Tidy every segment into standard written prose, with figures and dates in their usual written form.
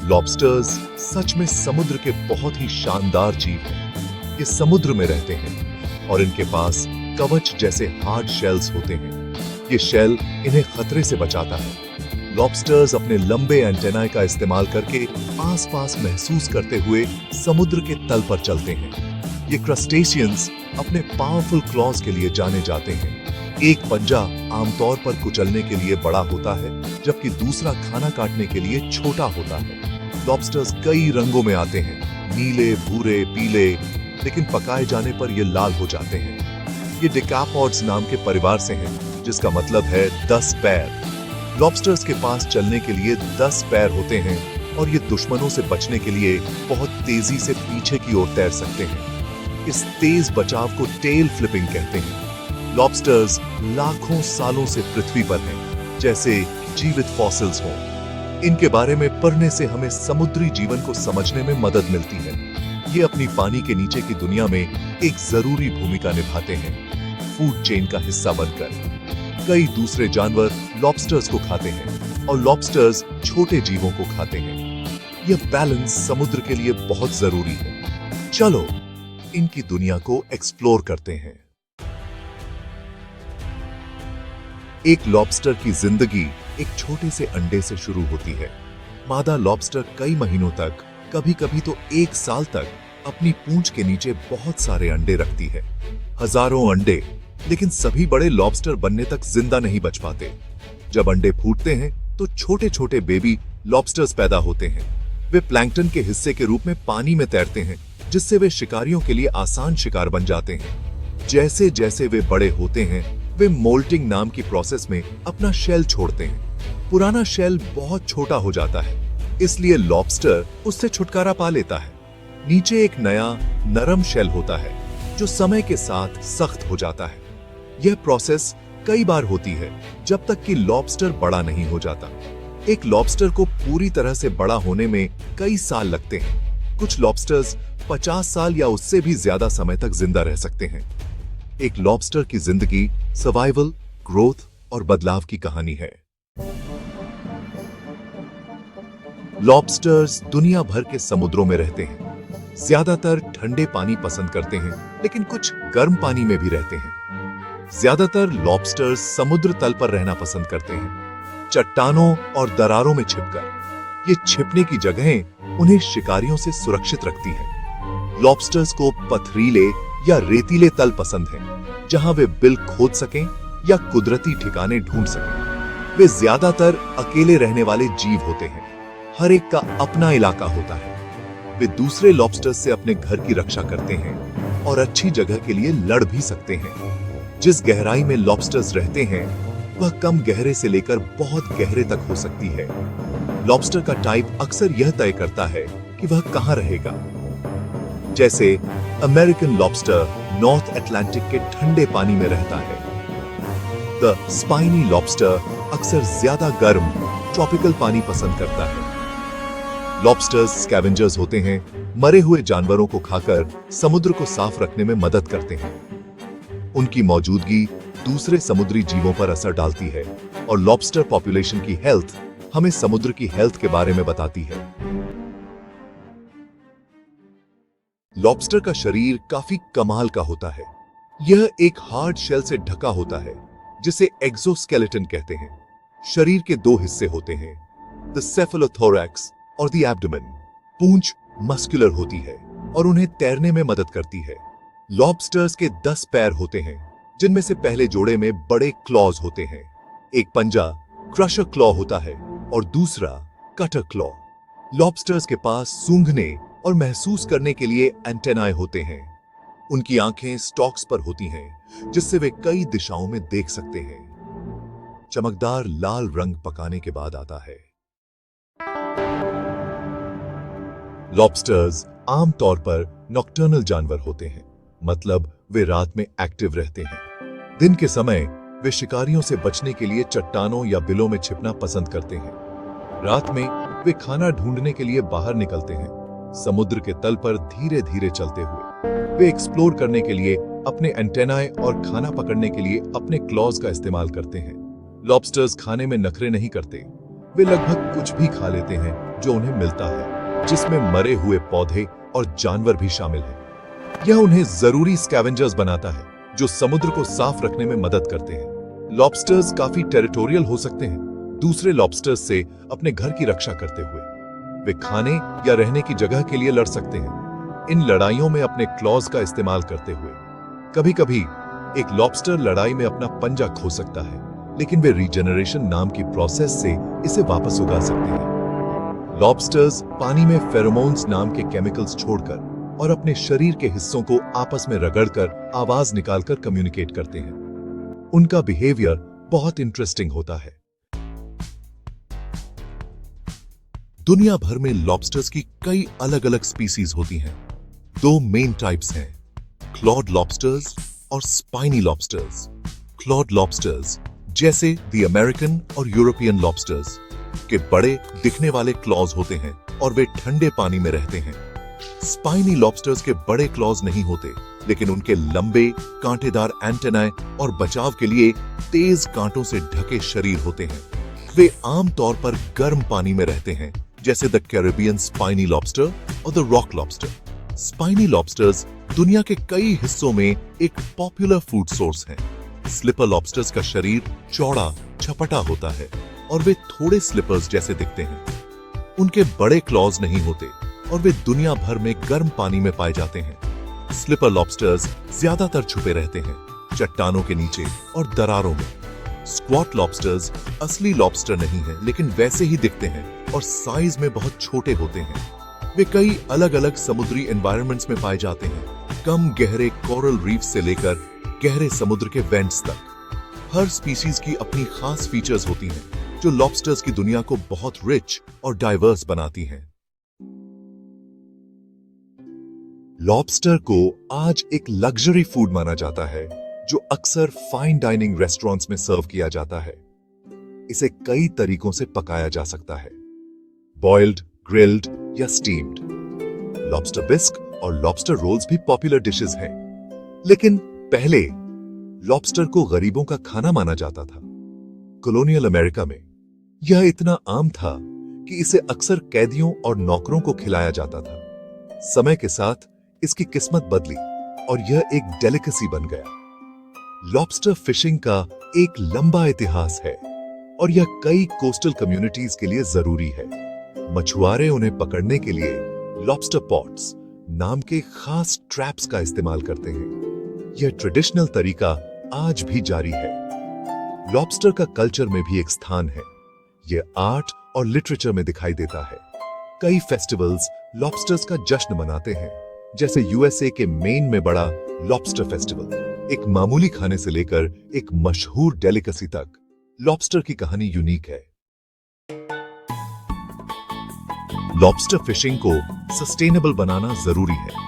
Lobsters सच में समुद्र के बहुत ही शानदार जीव हैं। ये समुद्र में रहते हैं और इनके पास कवच जैसे हार्ड शेल्स होते हैं। ये शेल इन्हें खतरे से बचाता है। लॉबस्टर्स अपने लंबे एंटेनाए का इस्तेमाल करके आसपास महसूस करते हुए समुद्र के तल पर चलते हैं। ये क्रस्टेशियंस अपने पावरफुल क्लॉज के लिए जाने जाते हैं। एक पंजा आमतौर पर कुचलने के लिए बड़ा होता है, जबकि दूसरा खाना काटने के लिए छोटा होता है। लॉबस्टर्स कई रंगों में आते हैं, नीले, भूरे, पीले, लेकिन पकाए जाने पर ये लाल हो जाते हैं। ये डेकापॉड्स नाम के परिवार से हैं, जिसका मतलब है 10 पैर। लॉबस्टर्स के पास चलने के लिए 10 पैर होते हैं और ये दुश्मनों से बचने के लिए बहुत तेजी से पीछे की ओर तैर सकते हैं। इस तेज बचाव को टेल फ्लिपिंग कहते हैं। लॉबस्टर्स लाखों सालों से पृथ्वी पर हैं, जैसे जीवित फॉसिल्स हों। इनके बारे में पढ़ने से हमें समुद्री जीवन को समझने में मदद मिलती है। ये अपनी पानी के नीचे की दुनिया में एक जरूरी भूमिका निभाते हैं, फूड चेन का हिस्सा बनकर। कई दूसरे जानवर लॉबस्टर्स को खाते हैं और लॉबस्टर्स छोटे जीवों को खाते हैं। यह बैलेंस समुद्र के लिए बहुत जरूरी है। चलो इनकी दुनिया को एक्सप्लोर करते हैं। एक लॉबस्टर की जिंदगी एक छोटे से अंडे से शुरू होती है। मादा लॉबस्टर कई महीनों तक, कभी-कभी तो 1 साल तक अपनी पूंछ के नीचे बहुत सारे अंडे रखती है। हजारों अंडे, लेकिन सभी बड़े लॉबस्टर बनने तक जिंदा नहीं बच पाते। जब अंडे फूटते हैं तो छोटे-छोटे बेबी लॉबस्टर्स पैदा होते हैं। वे प्लैंकटन के हिस्से के रूप में पानी में तैरते हैं, जिससे वे शिकारियों के लिए आसान शिकार बन जाते हैं। जैसे जैसे वे बड़े होते हैं, वे मोल्टिंग नाम की प्रोसेस में अपना शेल छोड़ते हैं। पुराना शेल बहुत छोटा हो जाता है, इसलिए लॉबस्टर उससे छुटकारा पा लेता है। नीचे एक नया नरम शेल होता है, जो समय के साथ सख्त हो जाता है। यह प्रोसेस कई बार होती है, जब तक कि लॉबस्टर बड़ा नहीं हो जाता। एक लॉबस्टर को पूरी तरह से बड़ा होने में कई साल लगते हैं। कुछ लॉबस्टर्स 50 साल या उससे भी ज्यादा समय तक जिंदा रह सकते हैं। एक लॉबस्टर की जिंदगी सर्वाइवल, ग्रोथ और बदलाव की कहानी है। लॉबस्टर्स दुनिया भर के समुद्रों में रहते हैं। ज्यादातर ठंडे पानी पसंद करते हैं, लेकिन कुछ गर्म पानी में भी रहते हैं। ज्यादातर लॉबस्टर्स समुद्र तल पर रहना पसंद करते हैं, चट्टानों और दरारों में छिपकर। ये छिपने की जगहें उन्हें शिकारियों से सुरक्षित रखती हैं। लॉबस्टर्स को पथरीले या रेतीले तल पसंद हैं, जहां वे बिल खोद सकें या कुदरती ठिकाने ढूंढ सकें। वे ज्यादातर अकेले रहने वाले जीव होते हैं। हर एक का अपना इलाका होता है। वे दूसरे लॉबस्टर्स से अपने घर की रक्षा करते हैं और अच्छी जगह के लिए लड़ भी सकते हैं। जिस गहराई में लॉबस्टर्स रहते हैं, वह कम गहरे से लेकर बहुत गहरे तक हो सकती है। लॉबस्टर का टाइप अक्सर यह तय करता है कि वह कहां रहेगा। जैसे अमेरिकन लॉबस्टर नॉर्थ अटलांटिक के ठंडे पानी में रहता है। द स्पाइनी लॉबस्टर अक्सर ज्यादा गर्म ट्रॉपिकल पानी पसंद करता है। लॉबस्टर्स स्कैवेंजर्स होते हैं, मरे हुए जानवरों को खाकर समुद्र को साफ रखने में मदद करते हैं। उनकी मौजूदगी दूसरे समुद्री जीवों पर असर डालती है और लॉबस्टर पॉपुलेशन की हेल्थ हमें समुद्र की हेल्थ के बारे में बताती है। लॉबस्टर का शरीर काफी कमाल का होता है। यह एक हार्ड शेल से ढका होता है, जिसे एक्सोस्केलेटन कहते हैं। शरीर के 2 हिस्से होते हैं, द सेफेलोथोरैक्स और द एब्डोमेन। पूंछ मस्कुलर होती है और उन्हें तैरने में मदद करती है। लॉबस्टर्स के 10 पैर होते हैं, जिनमें से पहले जोड़े में बड़े क्लॉज होते हैं। एक पंजा क्रशर क्लॉ होता है और दूसरा कटर क्लॉ। लॉबस्टर्स के पास सूंघने और महसूस करने के लिए एंटेनाए होते हैं। उनकी आंखें स्टॉक्स पर होती हैं, जिससे वे कई दिशाओं में देख सकते हैं। चमकदार लाल रंग पकाने के बाद आता है। लॉबस्टर्स आमतौर पर नॉकटर्नल जानवर होते हैं, मतलब वे रात में एक्टिव रहते हैं। दिन के समय वे शिकारियों से बचने के लिए चट्टानों या बिलों में छिपना पसंद करते हैं। रात में वे खाना ढूंढने के लिए बाहर निकलते हैं, समुद्र के तल पर धीरे धीरे चलते हुए। वे एक्सप्लोर करने के लिए अपने एंटेनाए और खाना पकड़ने के लिए अपने क्लॉज का इस्तेमाल करते हैं। लॉबस्टर्स खाने में नखरे नहीं करते। वे लगभग कुछ भी खा लेते हैं जो उन्हें मिलता है, जिसमें मरे हुए पौधे और जानवर भी शामिल हैं। यह उन्हें जरूरी स्कैवेंजर्स बनाता है जो समुद्र को साफ रखने में मदद करते हैं। लॉबस्टर्स काफी टेरिटोरियल हो सकते हैं, दूसरे लॉबस्टर्स से अपने घर की रक्षा करते हुए। वे खाने या रहने की जगह के लिए लड़ सकते हैं, इन लड़ाइयों में अपने क्लॉज का इस्तेमाल करते हुए। कभी कभी एक लॉबस्टर लड़ाई में अपना पंजा खो सकता है, लेकिन वे रीजनरेशन नाम की प्रोसेस से इसे वापस उगा सकते हैं। लॉबस्टर्स पानी में फेरोमोन्स नाम के केमिकल्स छोड़कर और अपने शरीर के हिस्सों को आपस में रगड़कर आवाज निकालकर कम्युनिकेट करते हैं। उनका बिहेवियर बहुत इंटरेस्टिंग होता है। दुनिया भर में लॉबस्टर्स की कई अलग अलग स्पीसीज होती हैं। दो मेन टाइप्स हैं, क्लॉड लॉबस्टर्स और स्पाइनी लॉबस्टर्स। क्लॉड लॉबस्टर्स जैसे द अमेरिकन और यूरोपियन लॉबस्टर्स के बड़े दिखने वाले क्लॉज होते हैं और वे ठंडे पानी में रहते हैं। स्पाइनी लॉबस्टर्स के बड़े क्लॉज नहीं होते, लेकिन उनके लंबे कांटेदार एंटेनाए और बचाव के लिए तेज कांटों से ढके शरीर होते हैं। वे आमतौर पर गर्म पानी में रहते हैं, जैसे द कैरिबियन स्पाइनी लॉबस्टर और the rock lobster. Spiny lobsters दुनिया के कई हिस्सों में एक पॉपुलर फूड सोर्स हैं। स्लिपर लॉबस्टर्स का शरीर चौड़ा छपटा होता है और वे थोड़े स्लिपर्स जैसे दिखते हैं। उनके बड़े क्लॉज नहीं होते और वे दुनिया भर में गर्म पानी में पाए जाते हैं। स्लिपर लॉबस्टर्स ज्यादातर छुपे रहते हैं, चट्टानों के नीचे और दरारों में। स्क्वाट लॉबस्टर्स असली लॉबस्टर नहीं है, लेकिन वैसे ही दिखते हैं और साइज में बहुत छोटे होते हैं। वे कई अलग अलग समुद्री एनवायरनमेंट्स में पाए जाते हैं, कम गहरे कोरल रीफ से लेकर गहरे समुद्र के वेंट्स तक। हर स्पीशीज की अपनी खास फीचर्स होती हैं, जो लॉबस्टर्स की दुनिया को बहुत रिच और डाइवर्स बनाती हैं। लॉबस्टर को आज एक लग्जरी फूड माना जाता है, जो अक्सर फाइन डाइनिंग रेस्टोरेंट्स में सर्व किया जाता है। इसे कई तरीकों से पकाया जा सकता है, बॉइल्ड, ग्रिल्ड या स्टीम्ड। लॉबस्टर बिस्क और लॉबस्टर रोल्स भी पॉपुलर डिशेस हैं। लेकिन पहले लॉबस्टर को गरीबों का खाना माना जाता था। कॉलोनियल अमेरिका में यह इतना आम था कि इसे अक्सर कैदियों और नौकरों को खिलाया जाता था। समय के साथ इसकी किस्मत बदली और यह एक डेलिकेसी बन गया। लॉबस्टर फिशिंग का एक लंबा इतिहास है और यह कई कोस्टल कम्युनिटीज के लिए जरूरी है। मछुआरे उन्हें पकड़ने के लिए लॉबस्टर पॉट्स नाम के खास ट्रैप्स का इस्तेमाल करते हैं। यह ट्रेडिशनल तरीका आज भी जारी है। लॉबस्टर का कल्चर में भी एक स्थान है। यह आर्ट और लिटरेचर में दिखाई देता है। कई फेस्टिवल्स लॉबस्टर्स का जश्न मनाते हैं, जैसे यूएसए के मेन में बड़ा लॉबस्टर फेस्टिवल। एक मामूली खाने से लेकर एक मशहूर डेलिकेसी तक, लॉबस्टर की कहानी यूनिक है। लॉबस्टर फिशिंग को सस्टेनेबल बनाना जरूरी है।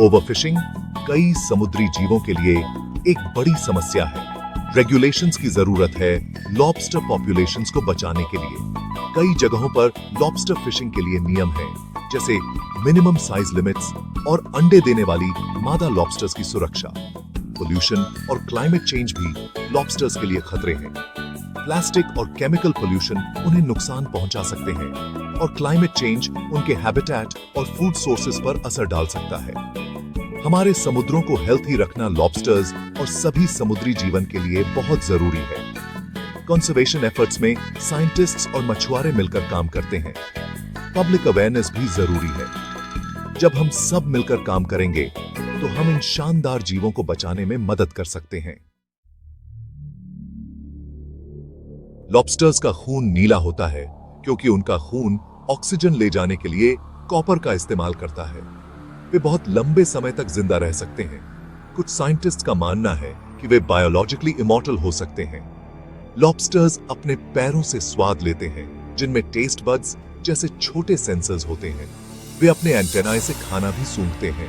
ओवरफिशिंग कई समुद्री जीवों के लिए एक बड़ी समस्या है। रेगुलेशंस की जरूरत है लॉबस्टर पॉपुलेशंस को बचाने के लिए। कई जगहों पर लॉबस्टर फिशिंग के लिए नियम हैं, जैसे मिनिमम साइज लिमिट्स और अंडे देने वाली मादा लॉबस्टर्स की सुरक्षा। पोल्यूशन और क्लाइमेट चेंज भी लॉबस्टर्स के लिए खतरे हैं। प्लास्टिक और केमिकल पोल्यूशन उन्हें नुकसान पहुंचा सकते हैं और क्लाइमेट चेंज उनके हैबिटेट और फूड सोर्सेज पर असर डाल सकता है। हमारे समुद्रों को हेल्थी रखना लॉबस्टर्स और सभी समुद्री जीवन के लिए बहुत जरूरी है। कंजर्वेशन एफर्ट्स में साइंटिस्ट्स और मछुआरे मिलकर काम करते हैं। पब्लिक अवेयरनेस भी जरूरी है। जब हम सब मिलकर काम करेंगे तो हम इन शानदार जीवों को बचाने में मदद कर सकते हैं। लॉबस्टर्स का खून नीला होता है क्योंकि उनका खून ऑक्सीजन ले जाने के लिए कॉपर का इस्तेमाल करता है। वे बहुत लंबे समय तक जिंदा रह सकते हैं। कुछ साइंटिस्ट्स का मानना है कि वे बायोलॉजिकली इमॉर्टल हो सकते हैं। लॉबस्टर्स अपने पैरों से स्वाद लेते हैं, जिनमें टेस्ट बड्स जैसे छोटे सेंसर्स होते हैं। वे अपने एंटेनाए से खाना भी सूंघते हैं।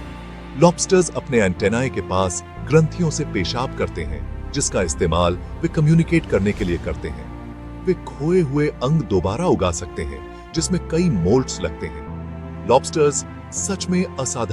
लॉबस्टर्स अपने एंटेनाए के पास ग्रंथियों से पेशाब करते हैं, जिसका इस्तेमाल वे कम्युनिकेट करने के लिए करते हैं। वे खोए हुए अंग दोबारा उगा सकते हैं, जिसमें कई मोल्ड्स लगते हैं। लॉबस्टर्स सच में असाधारण